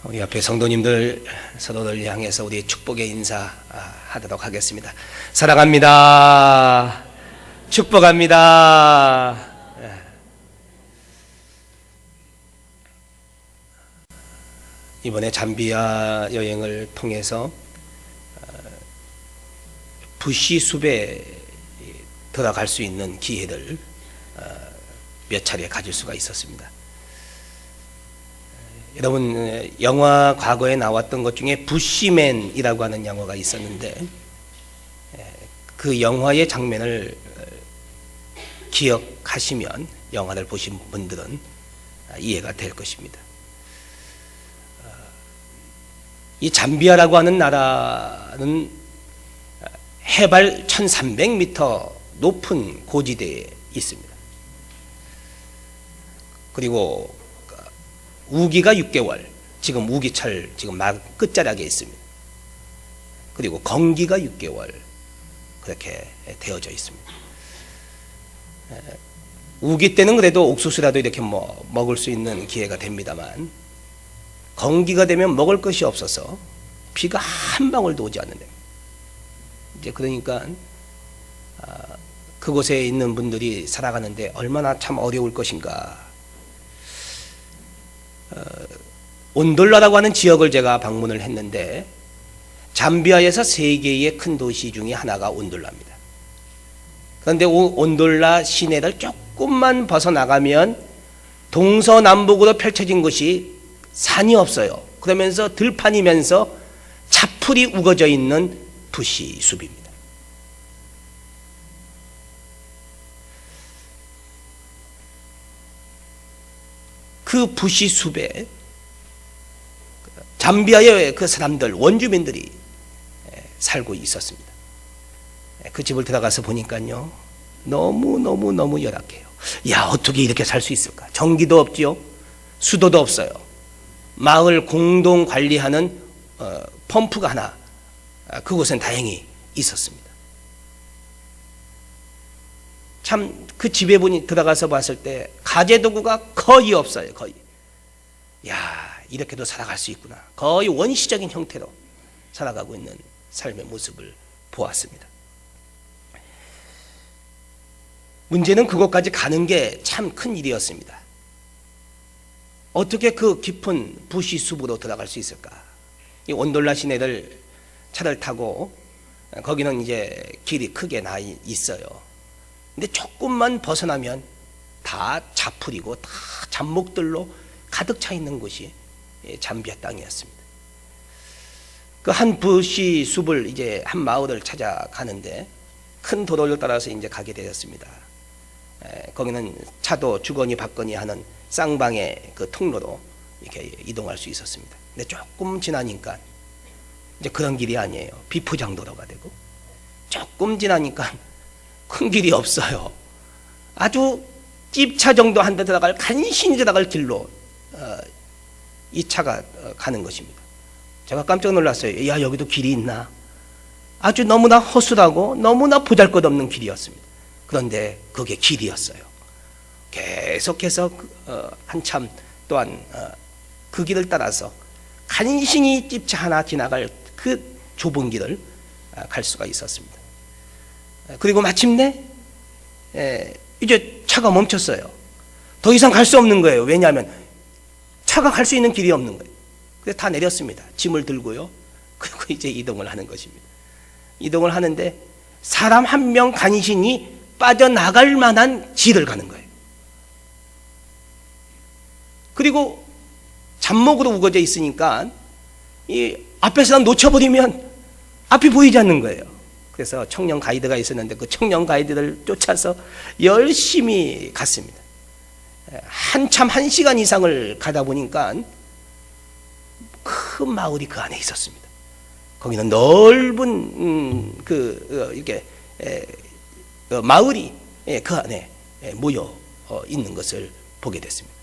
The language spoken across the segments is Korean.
우리 옆에 성도님들 서로를 향해서 우리 축복의 인사 하도록 하겠습니다. 사랑합니다. 축복합니다. 이번에 잠비아 여행을 통해서 부시 숲에 들어갈 수 있는 기회를 몇 차례 가질 수가 있었습니다. 여러분, 영화 과거에 나왔던 것 중에 부시맨이라고 하는 영화가 있었는데 그 영화의 장면을 기억하시면 영화를 보신 분들은 이해가 될 것입니다. 이 잠비아라고 하는 나라는 해발 1300m 높은 고지대에 있습니다. 그리고 우기가 6개월, 지금 우기철 지금 막 끝자락에 있습니다. 그리고 건기가 6개월 그렇게 되어져 있습니다. 우기 때는 그래도 옥수수라도 이렇게 먹을 수 있는 기회가 됩니다만 건기가 되면 먹을 것이 없어서 비가 한 방울도 오지 않는데 이제 그러니까 그곳에 있는 분들이 살아가는데 얼마나 참 어려울 것인가. 온돌라라고 하는 지역을 제가 방문을 했는데 잠비아에서 3개의 큰 도시 중에 하나가 온돌라입니다. 그런데 온돌라 시내를 조금만 벗어나가면 동서남북으로 펼쳐진 곳이 산이 없어요. 그러면서 들판이면서 차풀이 우거져 있는 부시 숲입니다. 그 부시 숲에 잠비아의 그 사람들, 원주민들이 살고 있었습니다. 그 집을 들어가서 보니까요, 너무 열악해요. 야, 어떻게 이렇게 살 수 있을까? 전기도 없지요, 수도도 없어요. 마을 공동 관리하는 펌프가 하나 그곳엔 다행히 있었습니다. 참 그 집에 들어가서 봤을 때 가재도구가 거의 없어요. 거의. 야, 이렇게도 살아갈 수 있구나. 거의 원시적인 형태로 살아가고 있는 삶의 모습을 보았습니다. 문제는 그곳까지 가는 게 참 큰 일이었습니다. 어떻게 그 깊은 부시 숲으로 들어갈 수 있을까? 이 온돌라 시내를 차를 타고 거기는 이제 길이 크게 나 있어요. 근데 조금만 벗어나면 다 자풀이고 다 잡목들로 가득 차 있는 곳이 잠비아 땅이었습니다. 그 한 부시 숲을 이제 한 마을을 찾아가는데 큰 도로를 따라서 이제 가게 되었습니다. 거기는 차도 주거니 받거니 하는 쌍방의 그 통로로 이렇게 이동할 수 있었습니다. 근데 조금 지나니까 이제 그런 길이 아니에요. 비포장 도로가 되고 조금 지나니까 큰 길이 없어요. 아주 찝차 정도 한 대 들어갈, 간신히 들어갈 길로 이 차가 가는 것입니다. 제가 깜짝 놀랐어요. 야, 여기도 길이 있나? 아주 너무나 허술하고 너무나 보잘것없는 길이었습니다. 그런데 그게 길이었어요. 계속해서 한참 또한 그 길을 따라서 간신히 찝차 하나 지나갈 그 좁은 길을 갈 수가 있었습니다. 그리고 마침내 이제 차가 멈췄어요. 더 이상 갈 수 없는 거예요. 왜냐하면 차가 갈 수 있는 길이 없는 거예요. 그래서 다 내렸습니다. 짐을 들고요. 그리고 이제 이동을 하는 것입니다. 이동을 하는데 사람 한 명 간신히 빠져나갈 만한 길을 가는 거예요. 그리고 잡목으로 우거져 있으니까 이 앞에 사람 놓쳐버리면 앞이 보이지 않는 거예요. 그래서 청년 가이드가 있었는데 그 청년 가이드를 쫓아서 열심히 갔습니다. 한참 1시간 이상을 가다 보니까 큰 마을이 그 안에 있었습니다. 거기는 넓은 이렇게 마을이 그 안에 모여 있는 것을 보게 됐습니다.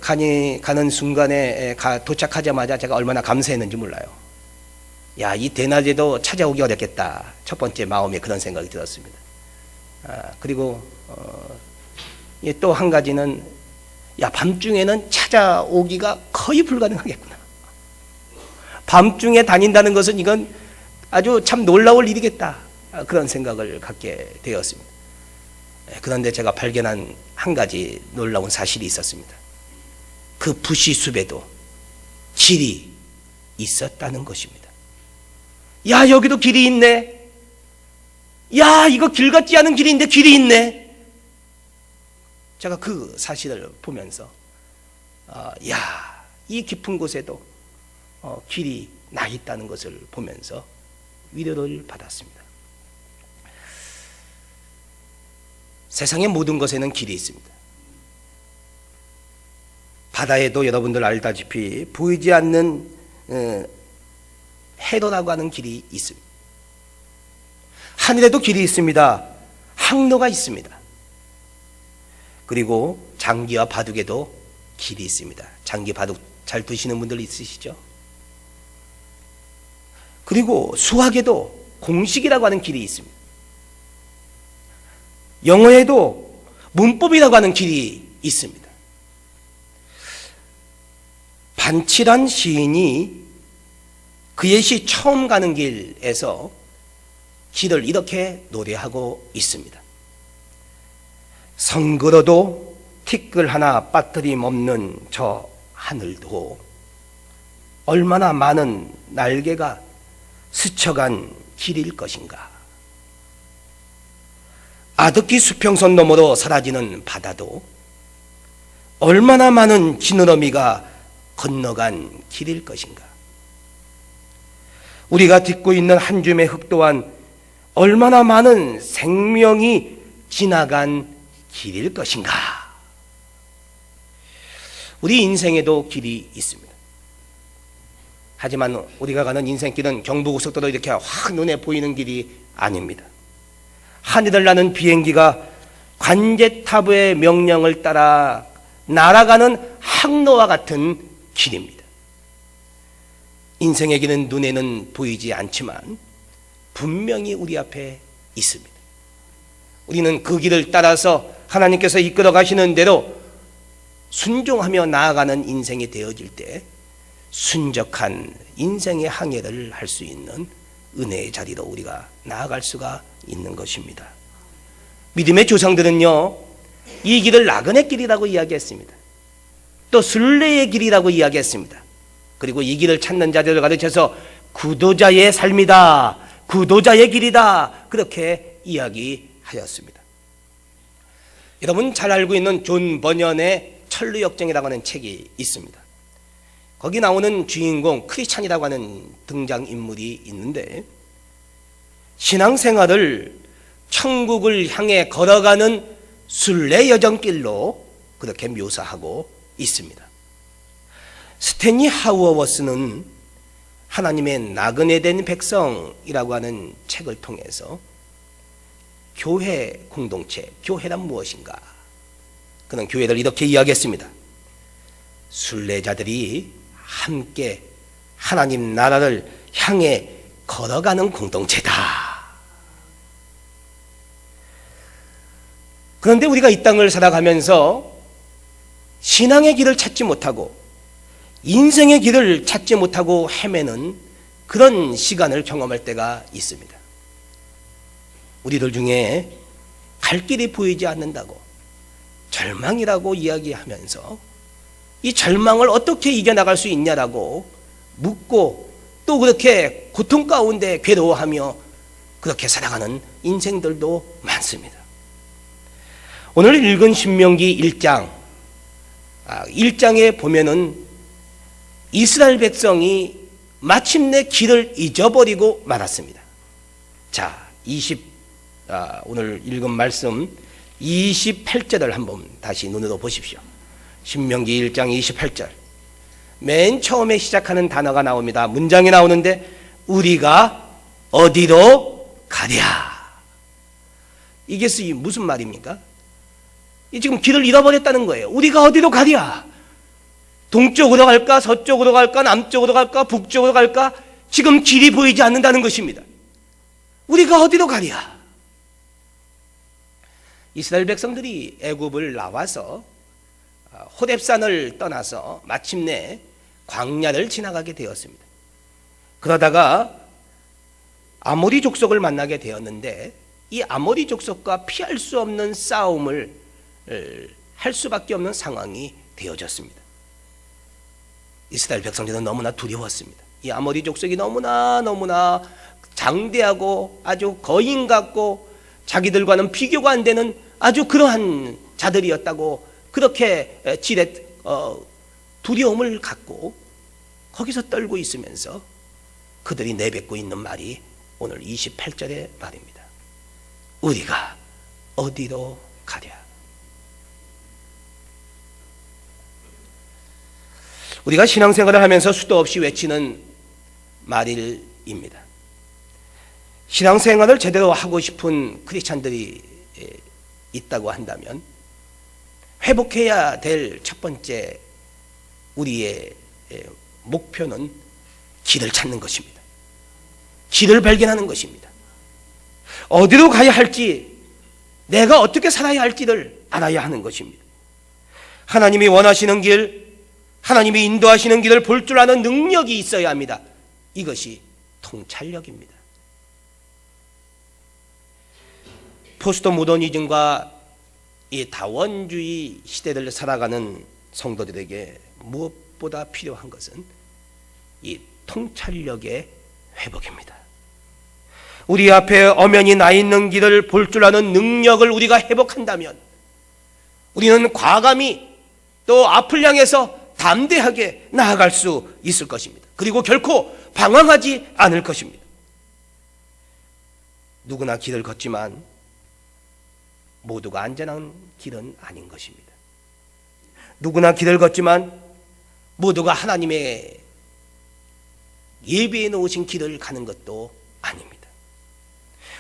가는 순간에 도착하자마자 제가 얼마나 감사했는지 몰라요. 야, 이 대낮에도 찾아오기 어렵겠다. 첫 번째 마음에 그런 생각이 들었습니다. 그리고 또 한 가지는 야, 밤중에는 찾아오기가 거의 불가능하겠구나. 밤중에 다닌다는 것은 이건 아주 참 놀라울 일이겠다. 그런 생각을 갖게 되었습니다. 그런데 제가 발견한 한 가지 놀라운 사실이 있었습니다. 그 부시숲에도 길이 있었다는 것입니다. 야, 여기도 길이 있네. 야, 이거 길 같지 않은 길인데 길이 있네. 제가 그 사실을 보면서 야, 이 깊은 곳에도 길이 나 있다는 것을 보면서 위로를 받았습니다. 세상의 모든 것에는 길이 있습니다. 바다에도 여러분들 알다시피 보이지 않는 해로라고 하는 길이 있습니다. 하늘에도 길이 있습니다. 항로가 있습니다. 그리고 장기와 바둑에도 길이 있습니다. 장기, 바둑 잘 두시는 분들 있으시죠? 그리고 수학에도 공식이라고 하는 길이 있습니다. 영어에도 문법이라고 하는 길이 있습니다. 반칠한 시인이 그의 시 처음 가는 길에서 길을 이렇게 노래하고 있습니다. 성그러도 티끌 하나 빠뜨림 없는 저 하늘도 얼마나 많은 날개가 스쳐간 길일 것인가. 아득히 수평선 너머로 사라지는 바다도 얼마나 많은 지느러미가 건너간 길일 것인가. 우리가 딛고 있는 한 줌의 흙 또한 얼마나 많은 생명이 지나간 길일 것인가. 우리 인생에도 길이 있습니다. 하지만 우리가 가는 인생길은 경부고속도로 이렇게 확 눈에 보이는 길이 아닙니다. 하늘을 나는 비행기가 관제탑의 명령을 따라 날아가는 항로와 같은 길입니다. 인생의 길은 눈에는 보이지 않지만 분명히 우리 앞에 있습니다. 우리는 그 길을 따라서 하나님께서 이끌어 가시는 대로 순종하며 나아가는 인생이 되어질 때 순적한 인생의 항해를 할 수 있는 은혜의 자리로 우리가 나아갈 수가 있는 것입니다. 믿음의 조상들은요, 이 길을 나그네 길이라고 이야기했습니다. 또 순례의 길이라고 이야기했습니다. 그리고 이 길을 찾는 자들을 가르쳐서 구도자의 삶이다, 구도자의 길이다, 그렇게 이야기하였습니다. 여러분 잘 알고 있는 존 버년의 천루역정이라고 하는 책이 있습니다. 거기 나오는 주인공 크리스찬이라고 하는 등장인물이 있는데 신앙생활을 천국을 향해 걸어가는 순례 여정길로 그렇게 묘사하고 있습니다. 스탠리 하우어워스는 하나님의 나그네 된 백성이라고 하는 책을 통해서 교회 공동체, 교회란 무엇인가? 그는 교회를 이렇게 이야기했습니다. 순례자들이 함께 하나님 나라를 향해 걸어가는 공동체다. 그런데 우리가 이 땅을 살아가면서 신앙의 길을 찾지 못하고 인생의 길을 찾지 못하고 헤매는 그런 시간을 경험할 때가 있습니다. 우리들 중에 갈 길이 보이지 않는다고 절망이라고 이야기하면서 이 절망을 어떻게 이겨나갈 수 있냐라고 묻고 또 그렇게 고통 가운데 괴로워하며 그렇게 살아가는 인생들도 많습니다. 오늘 읽은 신명기 1장에 보면은 이스라엘 백성이 마침내 길을 잊어버리고 말았습니다. 자, 오늘 읽은 말씀 28절을 한번 다시 눈으로 보십시오. 신명기 1장 28절. 맨 처음에 시작하는 단어가 나옵니다. 문장이 나오는데 우리가 어디로 가랴. 이게 무슨 말입니까? 지금 길을 잃어버렸다는 거예요. 우리가 어디로 가랴. 동쪽으로 갈까? 서쪽으로 갈까? 남쪽으로 갈까? 북쪽으로 갈까? 지금 길이 보이지 않는다는 것입니다. 우리가 어디로 가랴. 이스라엘 백성들이 애굽을 나와서 호렙산을 떠나서 마침내 광야를 지나가게 되었습니다. 그러다가 아모리 족속을 만나게 되었는데 이 아모리 족속과 피할 수 없는 싸움을 할 수밖에 없는 상황이 되어졌습니다. 이스라엘 백성들은 너무나 두려웠습니다. 이 아모리 족속이 너무나 장대하고 아주 거인 같고 자기들과는 비교가 안 되는 아주 그러한 자들이었다고 그렇게 두려움을 갖고 거기서 떨고 있으면서 그들이 내뱉고 있는 말이 오늘 28절의 말입니다. 우리가 어디로 가랴? 우리가 신앙생활을 하면서 수도 없이 외치는 말입니다. 신앙생활을 제대로 하고 싶은 크리스찬들이 있다고 한다면 회복해야 될 첫 번째 우리의 목표는 길을 찾는 것입니다. 길을 발견하는 것입니다. 어디로 가야 할지, 내가 어떻게 살아야 할지를 알아야 하는 것입니다. 하나님이 원하시는 길, 하나님이 인도하시는 길을 볼 줄 아는 능력이 있어야 합니다. 이것이 통찰력입니다. 포스트 모더니즘과 이 다원주의 시대를 살아가는 성도들에게 무엇보다 필요한 것은 이 통찰력의 회복입니다. 우리 앞에 엄연히 나 있는 길을 볼 줄 아는 능력을 우리가 회복한다면 우리는 과감히 또 앞을 향해서 담대하게 나아갈 수 있을 것입니다. 그리고 결코 방황하지 않을 것입니다. 누구나 길을 걷지만 모두가 안전한 길은 아닌 것입니다. 누구나 길을 걷지만 모두가 하나님의 예비해 놓으신 길을 가는 것도 아닙니다.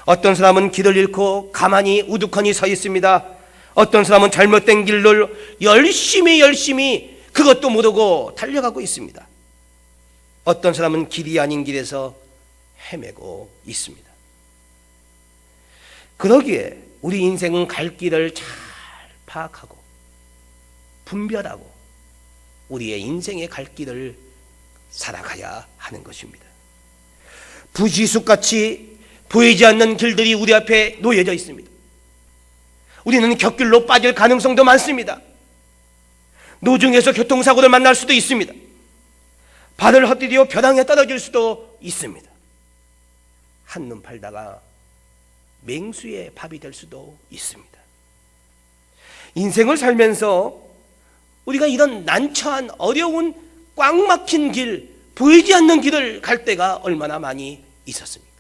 어떤 사람은 길을 잃고 가만히 우두커니 서 있습니다. 어떤 사람은 잘못된 길로 열심히 그것도 모르고 달려가고 있습니다. 어떤 사람은 길이 아닌 길에서 헤매고 있습니다. 그러기에 우리 인생은 갈 길을 잘 파악하고 분별하고 우리의 인생의 갈 길을 살아가야 하는 것입니다. 부지숙같이 보이지 않는 길들이 우리 앞에 놓여져 있습니다. 우리는 곁길로 빠질 가능성도 많습니다. 노중에서 교통사고를 만날 수도 있습니다. 발을 헛디디어 벼랑에 떨어질 수도 있습니다. 한눈 팔다가 맹수의 밥이 될 수도 있습니다. 인생을 살면서 우리가 이런 난처한 어려운 꽉 막힌 길, 보이지 않는 길을 갈 때가 얼마나 많이 있었습니까?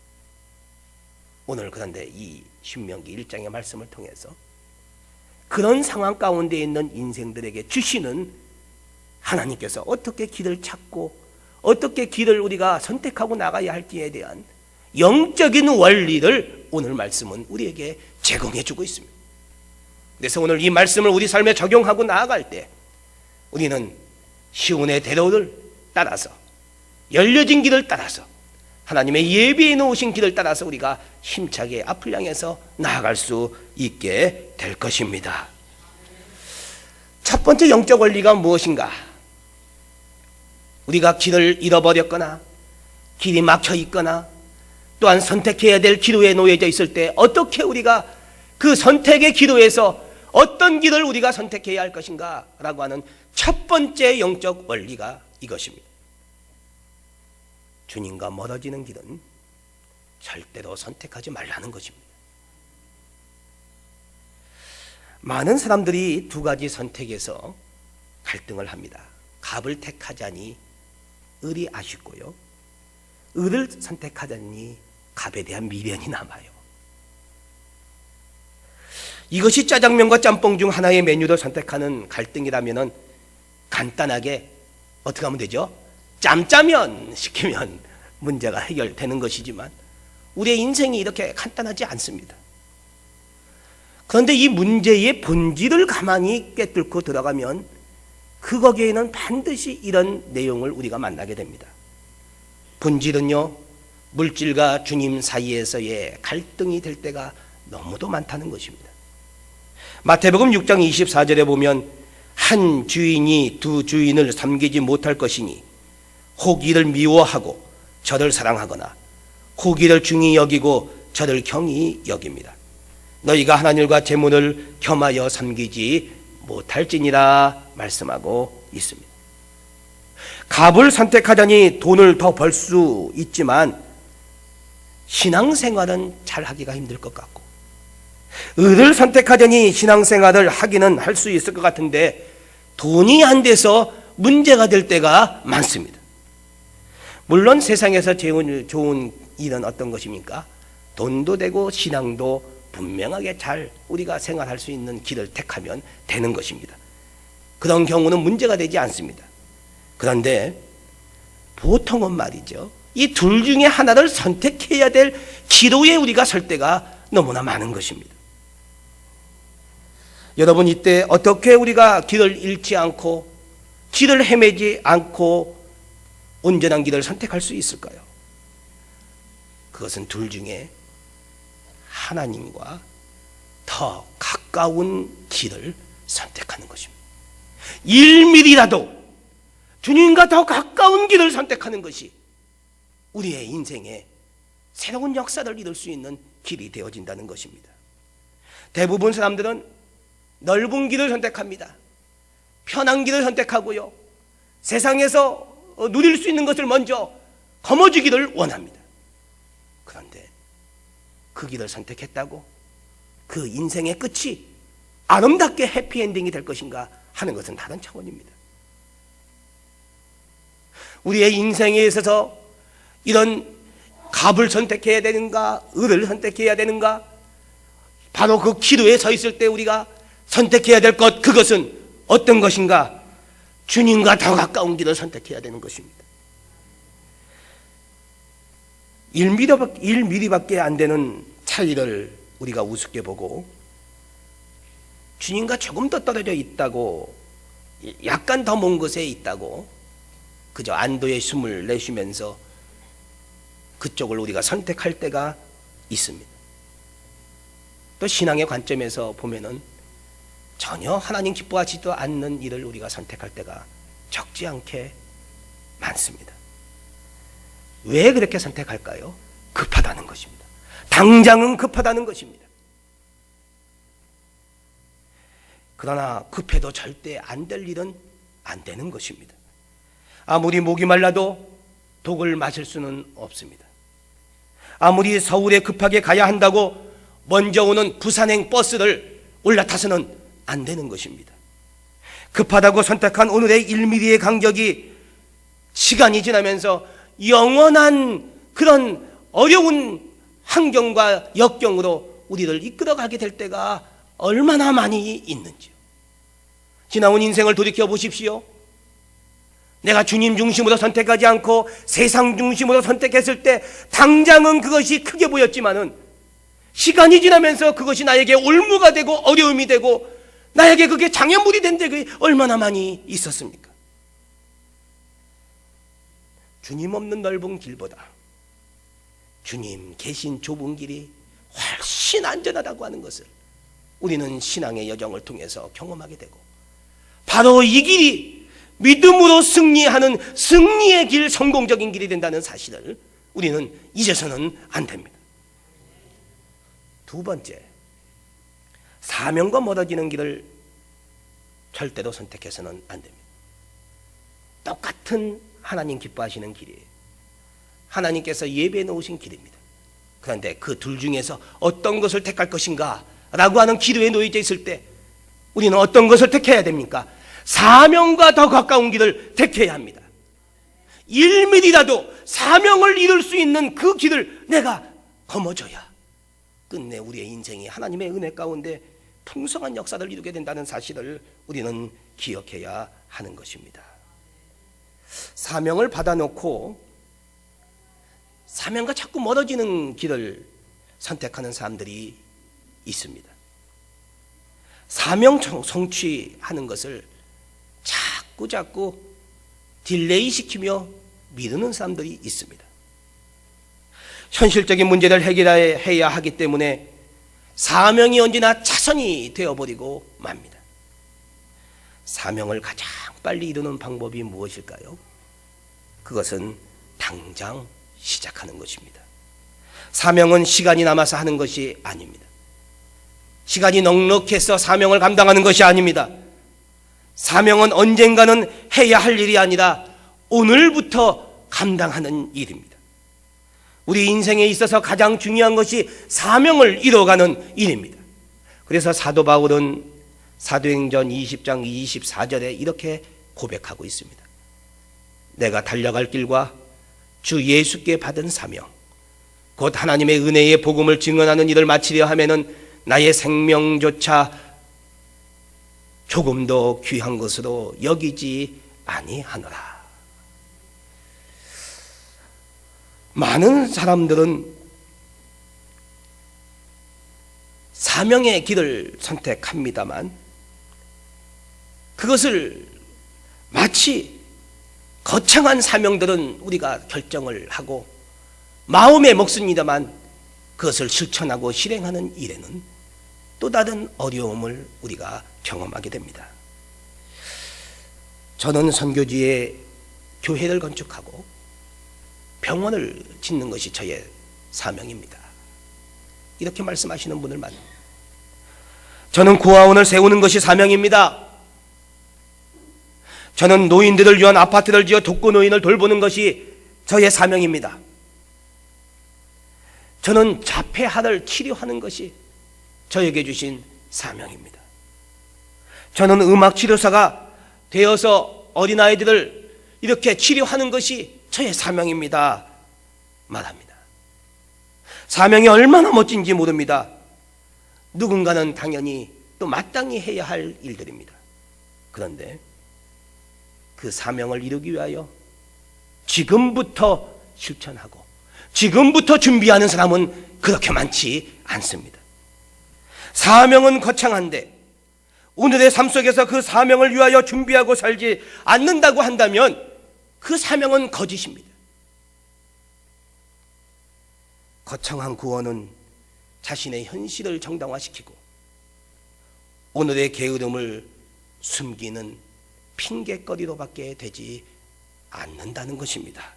오늘 그런데 이 신명기 1장의 말씀을 통해서 그런 상황 가운데 있는 인생들에게 주시는 하나님께서 어떻게 길을 찾고 어떻게 길을 우리가 선택하고 나가야 할지에 대한 영적인 원리를 오늘 말씀은 우리에게 제공해 주고 있습니다. 그래서 오늘 이 말씀을 우리 삶에 적용하고 나아갈 때 우리는 시온의 대로를 따라서 열려진 길을 따라서 하나님의 예비해 놓으신 길을 따라서 우리가 힘차게 앞을 향해서 나아갈 수 있게 될 것입니다. 첫 번째 영적 원리가 무엇인가? 우리가 길을 잃어버렸거나 길이 막혀 있거나 또한 선택해야 될 기로에 놓여져 있을 때 어떻게 우리가 그 선택의 기로에서 어떤 길을 우리가 선택해야 할 것인가 라고 하는 첫 번째 영적 원리가 이것입니다. 주님과 멀어지는 길은 절대로 선택하지 말라는 것입니다. 많은 사람들이 두 가지 선택에서 갈등을 합니다. 갑을 택하자니 을이 아쉽고요, 을을 선택하자니 갑에 대한 미련이 남아요. 이것이 짜장면과 짬뽕 중 하나의 메뉴를 선택하는 갈등이라면 간단하게 어떻게 하면 되죠? 짬짜면 시키면 문제가 해결되는 것이지만 우리의 인생이 이렇게 간단하지 않습니다. 그런데 이 문제의 본질을 가만히 꿰뚫고 들어가면 그 거기에는 반드시 이런 내용을 우리가 만나게 됩니다. 본질은요, 물질과 주님 사이에서의 갈등이 될 때가 너무도 많다는 것입니다. 마태복음 6장 24절에 보면 한 주인이 두 주인을 섬기지 못할 것이니 혹 이를 미워하고 저를 사랑하거나 혹 이를 중히 여기고 저를 경히 여깁니다. 너희가 하나님과 재물을 겸하여 섬기지 못할지니라 말씀하고 있습니다. 값을 선택하자니 돈을 더 벌 수 있지만 신앙생활은 잘 하기가 힘들 것 같고, 을을 선택하자니 신앙생활을 하기는 할 수 있을 것 같은데 돈이 안 돼서 문제가 될 때가 많습니다. 물론 세상에서 제일 좋은 일은 어떤 것입니까? 돈도 되고 신앙도 분명하게 잘 우리가 생활할 수 있는 길을 택하면 되는 것입니다. 그런 경우는 문제가 되지 않습니다. 그런데 보통은 말이죠, 이 둘 중에 하나를 선택해야 될 기로에 우리가 설 때가 너무나 많은 것입니다. 여러분, 이때 어떻게 우리가 길을 잃지 않고 길을 헤매지 않고 온전한 길을 선택할 수 있을까요? 그것은 둘 중에 하나님과 더 가까운 길을 선택하는 것입니다. 1mm라도 주님과 더 가까운 길을 선택하는 것이 우리의 인생에 새로운 역사를 이룰 수 있는 길이 되어진다는 것입니다. 대부분 사람들은 넓은 길을 선택합니다. 편한 길을 선택하고요, 세상에서 누릴 수 있는 것을 먼저 거머쥐기를 원합니다. 그런데 그 길을 선택했다고 그 인생의 끝이 아름답게 해피엔딩이 될 것인가 하는 것은 다른 차원입니다. 우리의 인생에 있어서 이런 갑을 선택해야 되는가, 을을 선택해야 되는가, 바로 그 기로에 서 있을 때 우리가 선택해야 될 것, 그것은 어떤 것인가? 주님과 더 가까운 길을 선택해야 되는 것입니다. 1mm밖에 안 되는 차이를 우리가 우습게 보고 주님과 조금 더 떨어져 있다고, 약간 더 먼 곳에 있다고 그저 안도의 숨을 내쉬면서 그쪽을 우리가 선택할 때가 있습니다. 또 신앙의 관점에서 보면은 전혀 하나님 기뻐하지도 않는 일을 우리가 선택할 때가 적지 않게 많습니다. 왜 그렇게 선택할까요? 급하다는 것입니다. 당장은 급하다는 것입니다. 그러나 급해도 절대 안 될 일은 안 되는 것입니다. 아무리 목이 말라도 독을 마실 수는 없습니다. 아무리 서울에 급하게 가야 한다고 먼저 오는 부산행 버스를 올라타서는 안 되는 것입니다. 급하다고 선택한 오늘의 1mm의 간격이 시간이 지나면서 영원한 그런 어려운 환경과 역경으로 우리를 이끌어가게 될 때가 얼마나 많이 있는지요. 지나온 인생을 돌이켜 보십시오. 내가 주님 중심으로 선택하지 않고 세상 중심으로 선택했을 때 당장은 그것이 크게 보였지만은 시간이 지나면서 그것이 나에게 올무가 되고 어려움이 되고 나에게 그게 장애물이 된 적이 얼마나 많이 있었습니까? 주님 없는 넓은 길보다 주님 계신 좁은 길이 훨씬 안전하다고 하는 것을 우리는 신앙의 여정을 통해서 경험하게 되고, 바로 이 길이 믿음으로 승리하는 승리의 길, 성공적인 길이 된다는 사실을 우리는 잊어서는 안 됩니다. 두 번째, 사명과 멀어지는 길을 절대로 선택해서는 안 됩니다. 똑같은 하나님 기뻐하시는 길이에요. 하나님께서 예배해 놓으신 길입니다. 그런데 그 둘 중에서 어떤 것을 택할 것인가 라고 하는 기로에 놓여져 있을 때 우리는 어떤 것을 택해야 됩니까? 사명과 더 가까운 길을 택해야 합니다. 1mm라도 사명을 이룰 수 있는 그 길을 내가 거머줘야 끝내 우리의 인생이 하나님의 은혜 가운데 풍성한 역사를 이루게 된다는 사실을 우리는 기억해야 하는 것입니다. 사명을 받아놓고 사명과 자꾸 멀어지는 길을 선택하는 사람들이 있습니다. 사명 성취하는 것을 자꾸 딜레이 시키며 미루는 사람들이 있습니다. 현실적인 문제를 해결해야 하기 때문에 사명이 언제나 차선이 되어버리고 맙니다. 사명을 가장 빨리 이루는 방법이 무엇일까요? 그것은 당장 시작하는 것입니다. 사명은 시간이 남아서 하는 것이 아닙니다. 시간이 넉넉해서 사명을 감당하는 것이 아닙니다. 사명은 언젠가는 해야 할 일이 아니라 오늘부터 감당하는 일입니다. 우리 인생에 있어서 가장 중요한 것이 사명을 이뤄가는 일입니다. 그래서 사도 바울은 사도행전 20장 24절에 이렇게 고백하고 있습니다. 내가 달려갈 길과 주 예수께 받은 사명, 곧 하나님의 은혜의 복음을 증언하는 일을 마치려 하면은 나의 생명조차 조금도 귀한 것으로 여기지 아니하노라. 많은 사람들은 사명의 길을 선택합니다만 그것을 마치 거창한 사명들은 우리가 결정을 하고 마음에 먹습니다만 그것을 실천하고 실행하는 일에는 또 다른 어려움을 우리가 경험하게 됩니다. 저는 선교지에 교회를 건축하고 병원을 짓는 것이 저의 사명입니다. 이렇게 말씀하시는 분들 많습니다. 저는 고아원을 세우는 것이 사명입니다. 저는 노인들을 위한 아파트를 지어 독거노인을 돌보는 것이 저의 사명입니다. 저는 자폐아를 치료하는 것이 저에게 주신 사명입니다. 저는 음악치료사가 되어서 어린아이들을 이렇게 치료하는 것이 저의 사명입니다. 말합니다. 사명이 얼마나 멋진지 모릅니다. 누군가는 당연히 또 마땅히 해야 할 일들입니다. 그런데 그 사명을 이루기 위하여 지금부터 실천하고 지금부터 준비하는 사람은 그렇게 많지 않습니다. 사명은 거창한데 오늘의 삶 속에서 그 사명을 위하여 준비하고 살지 않는다고 한다면 그 사명은 거짓입니다. 거창한 구원은 자신의 현실을 정당화시키고 오늘의 게으름을 숨기는 핑계거리로밖에 되지 않는다는 것입니다.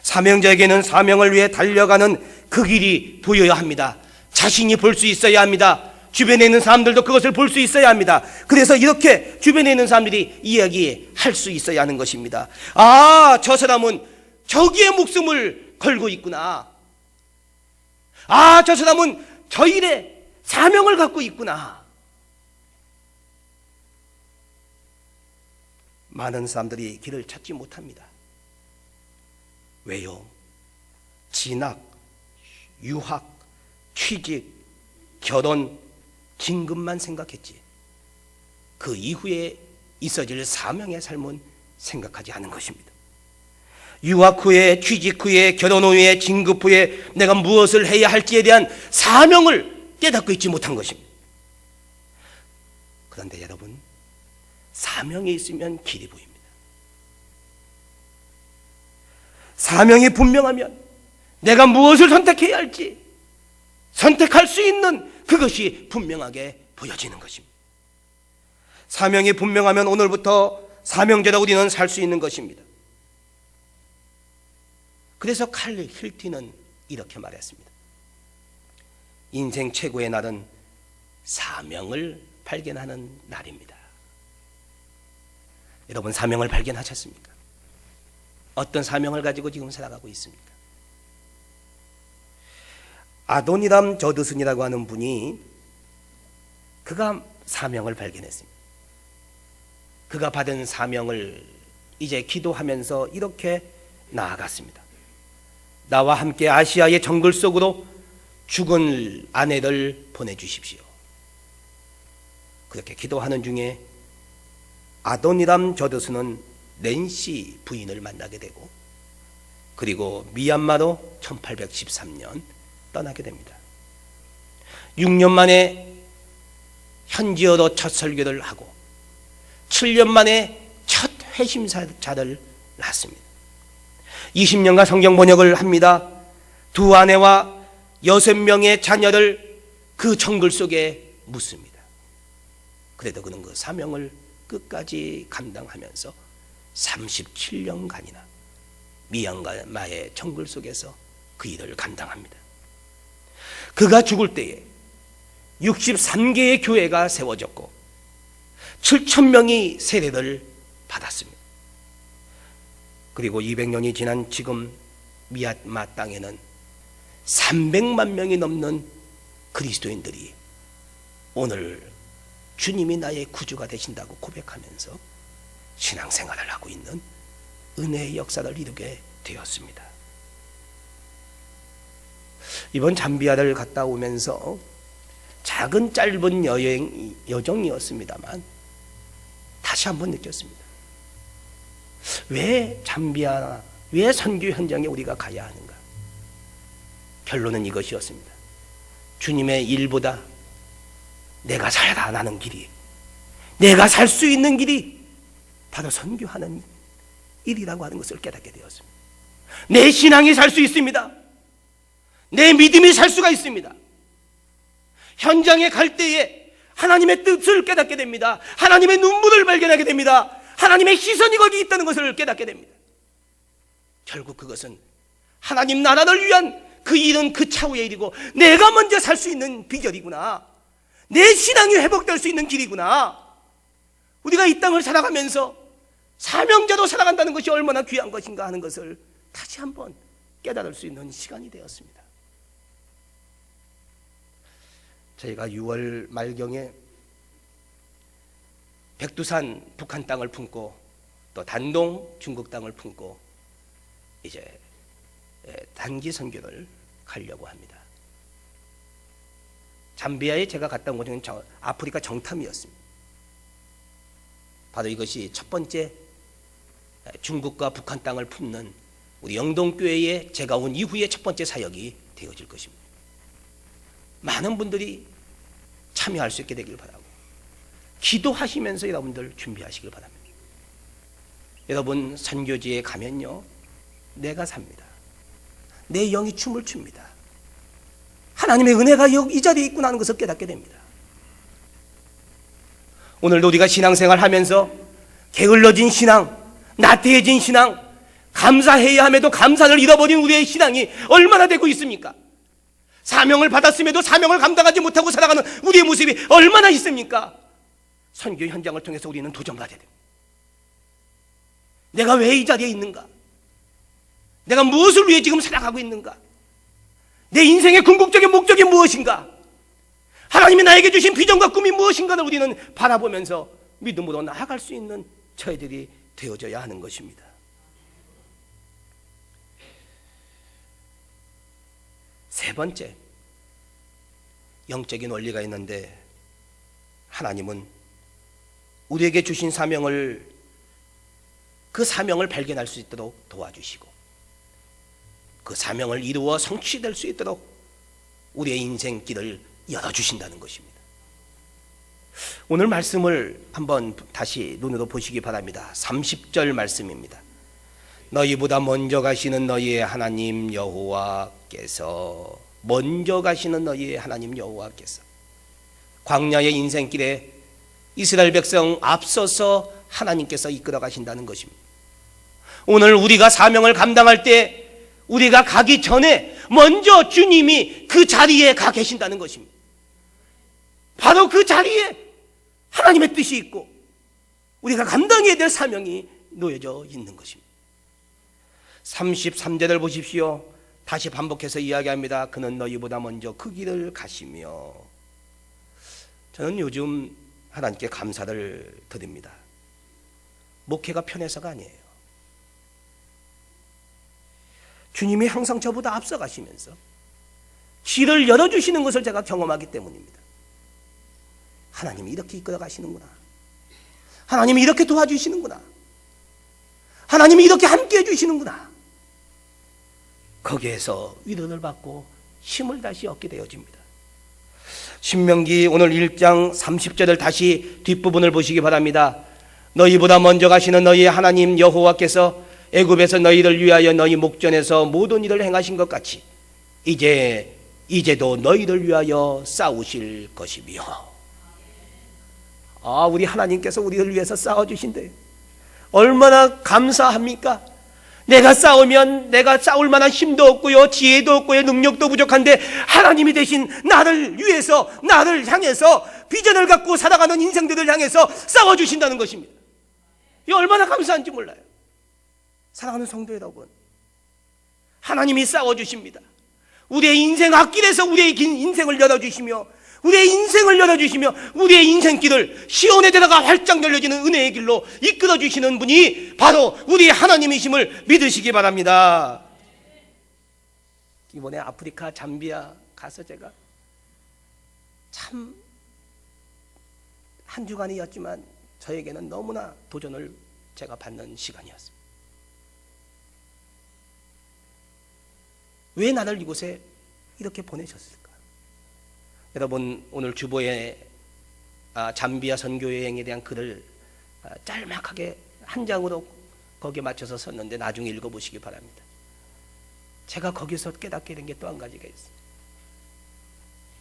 사명자에게는 사명을 위해 달려가는 그 길이 보여야 합니다. 자신이 볼 수 있어야 합니다. 주변에 있는 사람들도 그것을 볼 수 있어야 합니다. 그래서 이렇게 주변에 있는 사람들이 이야기할 수 있어야 하는 것입니다. 아, 저 사람은 저기에 목숨을 걸고 있구나. 아, 저 사람은 저 일에 사명을 갖고 있구나. 많은 사람들이 길을 찾지 못합니다. 왜요? 진학, 유학, 취직, 결혼, 진급만 생각했지 그 이후에 있어질 사명의 삶은 생각하지 않은 것입니다. 유학 후에, 취직 후에, 결혼 후에, 진급 후에 내가 무엇을 해야 할지에 대한 사명을 깨닫고 있지 못한 것입니다. 그런데 여러분, 사명이 있으면 길이 보입니다. 사명이 분명하면 내가 무엇을 선택해야 할지 선택할 수 있는 그것이 분명하게 보여지는 것입니다. 사명이 분명하면 오늘부터 사명자로 우리는 살 수 있는 것입니다. 그래서 칼 힐티는 이렇게 말했습니다. 인생 최고의 날은 사명을 발견하는 날입니다. 여러분, 사명을 발견하셨습니까? 어떤 사명을 가지고 지금 살아가고 있습니까? 아도니람 저드슨이라고 하는 분이 그가 사명을 발견했습니다. 그가 받은 사명을 이제 기도하면서 이렇게 나아갔습니다. 나와 함께 아시아의 정글 속으로 죽은 아내를 보내주십시오. 그렇게 기도하는 중에 아도니람 저드슨은 낸시 부인을 만나게 되고 그리고 미얀마로 1813년 떠나게 됩니다. 6년 만에 현지어로 첫 설교를 하고 7년 만에 첫 회심사자를 낳습니다. 20년간 성경 번역을 합니다. 두 아내와 6명의 자녀를 그 정글 속에 묻습니다. 그래도 그는 그 사명을 끝까지 감당하면서 37년간이나 미얀마의 정글 속에서 그 일을 감당합니다. 그가 죽을 때에 63개의 교회가 세워졌고 7,000명이 세례를 받았습니다. 그리고 200년이 지난 지금 미얀마 땅에는 300만 명이 넘는 그리스도인들이 오늘 주님이 나의 구주가 되신다고 고백하면서 신앙생활을 하고 있는 은혜의 역사를 이루게 되었습니다. 이번 잠비아를 갔다 오면서 작은 짧은 여정이었습니다만 다시 한번 느꼈습니다. 왜 잠비아, 왜 선교 현장에 우리가 가야 하는가? 결론은 이것이었습니다. 주님의 일보다 내가 살아나는 길이, 내가 살 수 있는 길이 바로 선교하는 일이라고 하는 것을 깨닫게 되었습니다. 내 신앙이 살 수 있습니다. 내 믿음이 살 수가 있습니다. 현장에 갈 때에 하나님의 뜻을 깨닫게 됩니다. 하나님의 눈물을 발견하게 됩니다. 하나님의 시선이 거기 있다는 것을 깨닫게 됩니다. 결국 그것은 하나님 나라를 위한 그 일은 그 차후의 일이고 내가 먼저 살 수 있는 비결이구나. 내 신앙이 회복될 수 있는 길이구나. 우리가 이 땅을 살아가면서 사명자로 살아간다는 것이 얼마나 귀한 것인가 하는 것을 다시 한번 깨달을 수 있는 시간이 되었습니다. 저희가 6월 말경에 백두산 북한 땅을 품고 또 단동 중국 땅을 품고 이제 단기 선교를 가려고 합니다. 잠비아에 제가 갔다 온 곳은 아프리카 정탐이었습니다. 바로 이것이 첫 번째 중국과 북한 땅을 품는 우리 영동교회에 제가 온 이후에 첫 번째 사역이 되어질 것입니다. 많은 분들이 참여할 수 있게 되길 바라고 기도하시면서 여러분들 준비하시길 바랍니다. 여러분 선교지에 가면요 내가 삽니다. 내 영이 춤을 춥니다. 하나님의 은혜가 이 자리에 있구나 하는 것을 깨닫게 됩니다. 오늘도 우리가 신앙생활 하면서 게을러진 신앙, 나태해진 신앙, 감사해야 함에도 감사를 잃어버린 우리의 신앙이 얼마나 되고 있습니까? 사명을 받았음에도 사명을 감당하지 못하고 살아가는 우리의 모습이 얼마나 있습니까? 선교 현장을 통해서 우리는 도전받아야 됩니다. 내가 왜 이 자리에 있는가? 내가 무엇을 위해 지금 살아가고 있는가? 내 인생의 궁극적인 목적이 무엇인가? 하나님이 나에게 주신 비전과 꿈이 무엇인가를 우리는 바라보면서 믿음으로 나아갈 수 있는 저희들이 되어져야 하는 것입니다. 세 번째, 영적인 원리가 있는데 하나님은 우리에게 주신 사명을 그 사명을 발견할 수 있도록 도와주시고 그 사명을 이루어 성취될 수 있도록 우리의 인생길을 열어주신다는 것입니다. 오늘 말씀을 한번 다시 눈으로 보시기 바랍니다. 30절 말씀입니다. 너희보다 먼저 가시는 너희의 하나님 여호와께서 먼저 가시는 너희의 하나님 여호와께서 광야의 인생길에 이스라엘 백성 앞서서 하나님께서 이끌어 가신다는 것입니다. 오늘 우리가 사명을 감당할 때 우리가 가기 전에 먼저 주님이 그 자리에 가 계신다는 것입니다. 바로 그 자리에 하나님의 뜻이 있고 우리가 감당해야 될 사명이 놓여져 있는 것입니다. 33절을 보십시오. 다시 반복해서 이야기합니다. 그는 너희보다 먼저 그 길을 가시며. 저는 요즘 하나님께 감사를 드립니다. 목회가 편해서가 아니에요. 주님이 항상 저보다 앞서가시면서 길을 열어주시는 것을 제가 경험하기 때문입니다. 하나님이 이렇게 이끌어 가시는구나. 하나님이 이렇게 도와주시는구나. 하나님이 이렇게 함께해 주시는구나. 거기에서 위로를 받고 힘을 다시 얻게 되어집니다. 신명기 오늘 1장 30절을 다시 뒷부분을 보시기 바랍니다. 너희보다 먼저 가시는 너희의 하나님 여호와께서 애굽에서 너희를 위하여 너희 목전에서 모든 일을 행하신 것 같이 이제도 너희를 위하여 싸우실 것이며. 우리 하나님께서 우리를 위해서 싸워주신대요. 얼마나 감사합니까? 내가 싸우면 내가 싸울 만한 힘도 없고요, 지혜도 없고요, 능력도 부족한데 하나님이 대신 나를 위해서, 나를 향해서, 비전을 갖고 살아가는 인생들을 향해서 싸워주신다는 것입니다. 이 얼마나 감사한지 몰라요. 사랑하는 성도 여러분, 하나님이 싸워주십니다. 우리의 인생 앞길에서 우리의 인생을 열어주시며, 우리의 인생을 열어주시며, 우리의 인생길을 시온의 데다가 활짝 열려지는 은혜의 길로 이끌어주시는 분이 바로 우리 하나님이심을 믿으시기 바랍니다. 이번에 아프리카 잠비아 가서 제가 참 한 주간이었지만 저에게는 너무나 도전을 제가 받는 시간이었습니다. 왜 나를 이곳에 이렇게 보내셨을까? 여러분, 오늘 주보에 잠비아 선교여행에 대한 글을 짤막하게 한 장으로 거기에 맞춰서 썼는데 나중에 읽어보시기 바랍니다. 제가 거기서 깨닫게 된 게 또 한 가지가 있어요.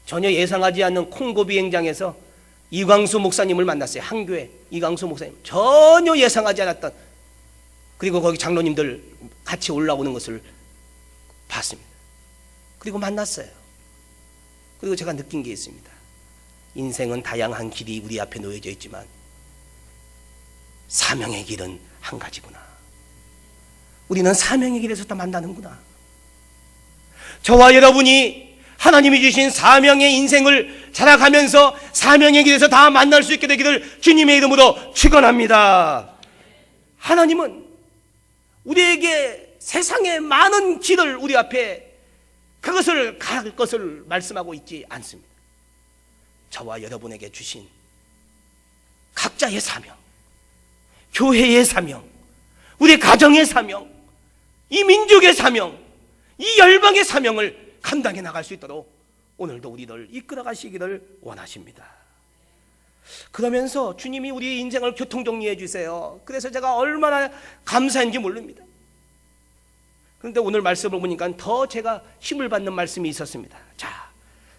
전혀 예상하지 않는 콩고 비행장에서 이광수 목사님을 만났어요. 한교회 이광수 목사님, 전혀 예상하지 않았던, 그리고 거기 장로님들 같이 올라오는 것을 봤습니다. 그리고 만났어요. 그리고 제가 느낀 게 있습니다. 인생은 다양한 길이 우리 앞에 놓여져 있지만 사명의 길은 한 가지구나. 우리는 사명의 길에서 다 만나는구나. 저와 여러분이 하나님이 주신 사명의 인생을 살아가면서 사명의 길에서 다 만날 수 있게 되기를 주님의 이름으로 축원합니다. 하나님은 우리에게 세상의 많은 길을 우리 앞에 그것을 갈 것을 말씀하고 있지 않습니다. 저와 여러분에게 주신 각자의 사명, 교회의 사명, 우리 가정의 사명, 이 민족의 사명, 이 열방의 사명을 감당해 나갈 수 있도록 오늘도 우리를 이끌어 가시기를 원하십니다. 그러면서 주님이 우리의 인생을 교통정리해 주세요. 그래서 제가 얼마나 감사한지 모릅니다. 그런데 오늘 말씀을 보니까 더 제가 힘을 받는 말씀이 있었습니다. 자,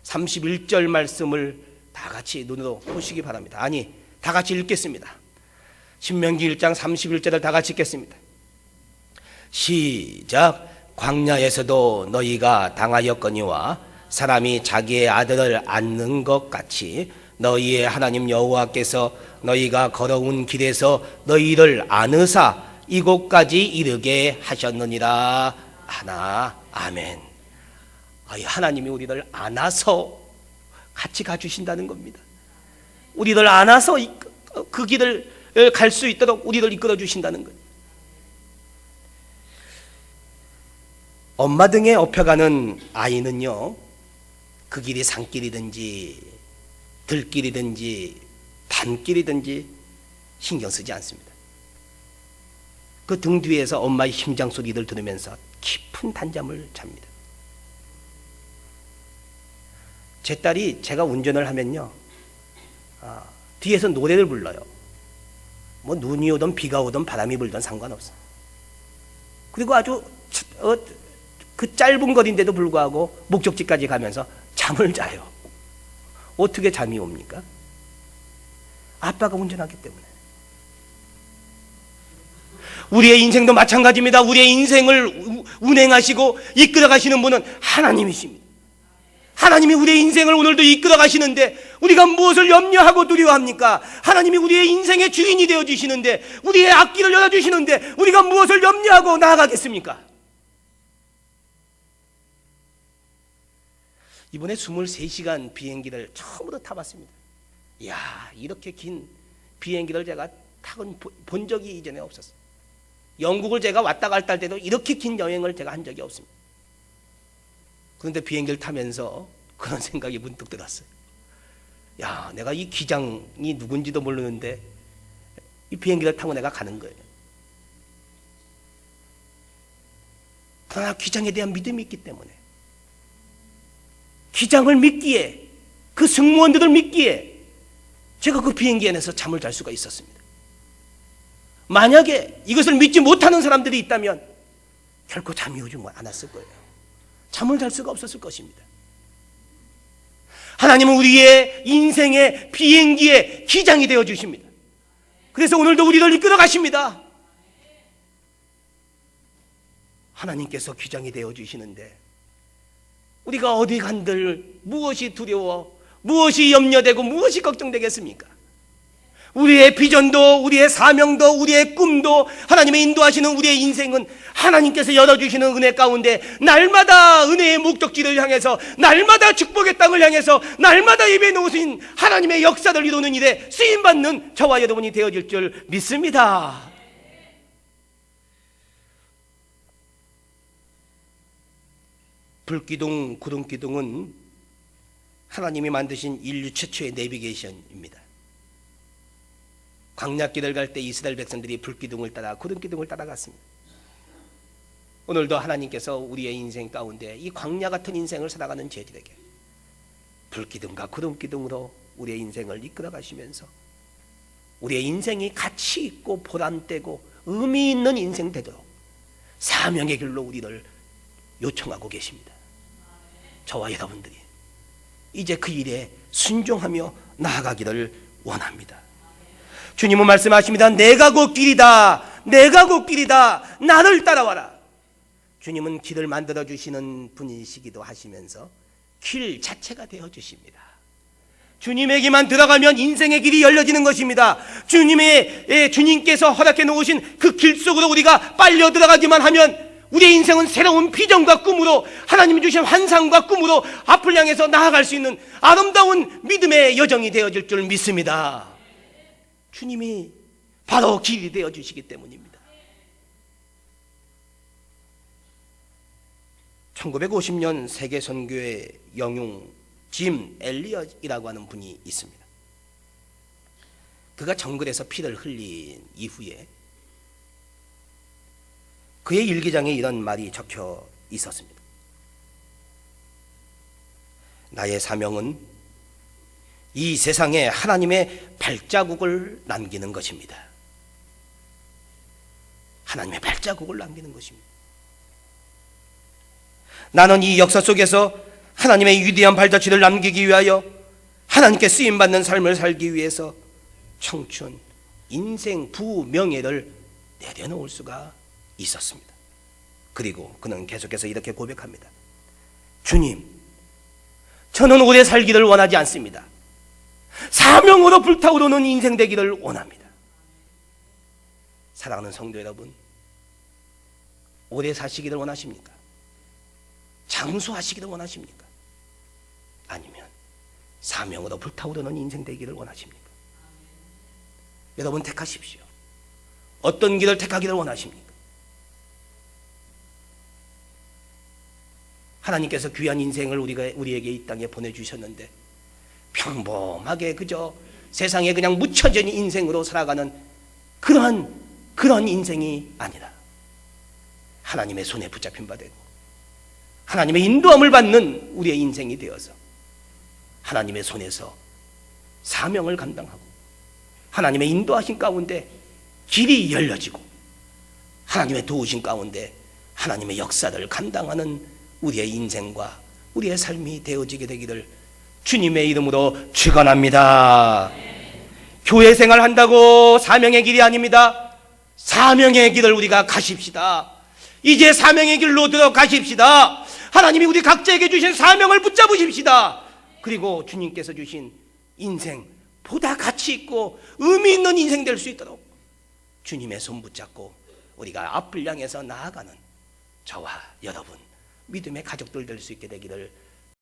31절 말씀을 다 같이 눈으로 보시기 바랍니다. 아니, 다 같이 읽겠습니다. 신명기 1장 31절을 다 같이 읽겠습니다. 시작. 광야에서도 너희가 당하였거니와 사람이 자기의 아들을 안는 것 같이 너희의 하나님 여호와께서 너희가 걸어온 길에서 너희를 안으사 이곳까지 이르게 하셨느니라 하나. 아멘. 하나님이 우리를 안아서 같이 가주신다는 겁니다. 우리를 안아서 그 길을 갈 수 있도록 우리를 이끌어 주신다는 거예요. 엄마 등에 업혀가는 아이는요, 그 길이 산길이든지 들길이든지 단길이든지 신경 쓰지 않습니다. 그 등 뒤에서 엄마의 심장 소리를 들으면서 깊은 단잠을 잡니다. 제 딸이 제가 운전을 하면요, 뒤에서 노래를 불러요. 뭐 눈이 오든 비가 오든 바람이 불든 상관없어요. 그리고 아주 그 짧은 거리인데도 불구하고 목적지까지 가면서 잠을 자요. 어떻게 잠이 옵니까? 아빠가 운전하기 때문에. 우리의 인생도 마찬가지입니다. 우리의 인생을 운행하시고 이끌어 가시는 분은 하나님이십니다. 하나님이 우리의 인생을 오늘도 이끌어 가시는데 우리가 무엇을 염려하고 두려워합니까? 하나님이 우리의 인생의 주인이 되어 주시는데, 우리의 앞길을 열어 주시는데 우리가 무엇을 염려하고 나아가겠습니까? 이번에 23시간 비행기를 처음으로 타봤습니다. 이야, 이렇게 긴 비행기를 제가 본 적이 이전에 없었어요. 영국을 제가 왔다 갔다 할 때도 이렇게 긴 여행을 제가 한 적이 없습니다. 그런데 비행기를 타면서 그런 생각이 문득 들었어요. 야, 내가 이 기장이 누군지도 모르는데 이 비행기를 타고 내가 가는 거예요. 그러나 기장에 대한 믿음이 있기 때문에, 기장을 믿기에, 그 승무원들을 믿기에 제가 그 비행기 안에서 잠을 잘 수가 있었습니다. 만약에 이것을 믿지 못하는 사람들이 있다면 결코 잠이 오지 않았을 거예요. 잠을 잘 수가 없었을 것입니다. 하나님은 우리의 인생의 비행기의 기장이 되어 주십니다. 그래서 오늘도 우리를 이끌어 가십니다. 하나님께서 기장이 되어 주시는데 우리가 어디 간들 무엇이 두려워, 무엇이 염려되고 무엇이 걱정되겠습니까? 우리의 비전도, 우리의 사명도, 우리의 꿈도, 하나님의 인도하시는 우리의 인생은 하나님께서 열어주시는 은혜 가운데 날마다 은혜의 목적지를 향해서, 날마다 축복의 땅을 향해서, 날마다 예배해 놓으신 하나님의 역사를 이루는 일에 쓰임받는 저와 여러분이 되어질 줄 믿습니다. 불기둥, 구름기둥은 하나님이 만드신 인류 최초의 내비게이션입니다. 광야길을 갈 때 이스라엘 백성들이 불기둥을 따라 구름기둥을 따라갔습니다. 오늘도 하나님께서 우리의 인생 가운데 이 광야 같은 인생을 살아가는 저희들에게 불기둥과 구름기둥으로 우리의 인생을 이끌어 가시면서 우리의 인생이 가치 있고 보람되고 의미 있는 인생 되도록 사명의 길로 우리를 요청하고 계십니다. 저와 여러분들이 이제 그 일에 순종하며 나아가기를 원합니다. 주님은 말씀하십니다. 내가 곧 길이다. 내가 곧 길이다. 나를 따라와라. 주님은 길을 만들어 주시는 분이시기도 하시면서 길 자체가 되어 주십니다. 주님에게만 들어가면 인생의 길이 열려지는 것입니다. 주님께서 허락해 놓으신 그 길 속으로 우리가 빨려 들어가기만 하면 우리의 인생은 새로운 비전과 꿈으로, 하나님이 주신 환상과 꿈으로 앞을 향해서 나아갈 수 있는 아름다운 믿음의 여정이 되어질 줄 믿습니다. 주님이 바로 길이 되어 주시기 때문입니다. 1950년 세계 선교의 영웅 짐 엘리엇이라고 하는 분이 있습니다. 그가 정글에서 피를 흘린 이후에 그의 일기장에 이런 말이 적혀 있었습니다. 나의 사명은 이 세상에 하나님의 발자국을 남기는 것입니다. 하나님의 발자국을 남기는 것입니다. 나는 이 역사 속에서 하나님의 위대한 발자취를 남기기 위하여 하나님께 쓰임받는 삶을 살기 위해서 청춘, 인생, 부, 명예를 내려놓을 수가 있었습니다. 그리고 그는 계속해서 이렇게 고백합니다. 주님, 저는 오래 살기를 원하지 않습니다. 사명으로 불타오르는 인생 되기를 원합니다. 사랑하는 성도 여러분, 오래 사시기를 원하십니까? 장수하시기를 원하십니까? 아니면 사명으로 불타오르는 인생 되기를 원하십니까? 여러분 택하십시오. 어떤 길을 택하기를 원하십니까? 하나님께서 귀한 인생을 우리에게 이 땅에 보내주셨는데 평범하게 그저 세상에 그냥 묻혀진 인생으로 살아가는 그런 인생이 아니라 하나님의 손에 붙잡힌 바 되고 하나님의 인도함을 받는 우리의 인생이 되어서 하나님의 손에서 사명을 감당하고 하나님의 인도하신 가운데 길이 열려지고 하나님의 도우신 가운데 하나님의 역사를 감당하는 우리의 인생과 우리의 삶이 되어지게 되기를 주님의 이름으로 축원합니다. 교회 생활한다고 사명의 길이 아닙니다. 사명의 길을 우리가 가십시다. 이제 사명의 길로 들어가십시다. 하나님이 우리 각자에게 주신 사명을 붙잡으십시다. 그리고 주님께서 주신 인생, 보다 가치 있고 의미 있는 인생 될 수 있도록 주님의 손 붙잡고 우리가 앞을 향해서 나아가는 저와 여러분 믿음의 가족들 될 수 있게 되기를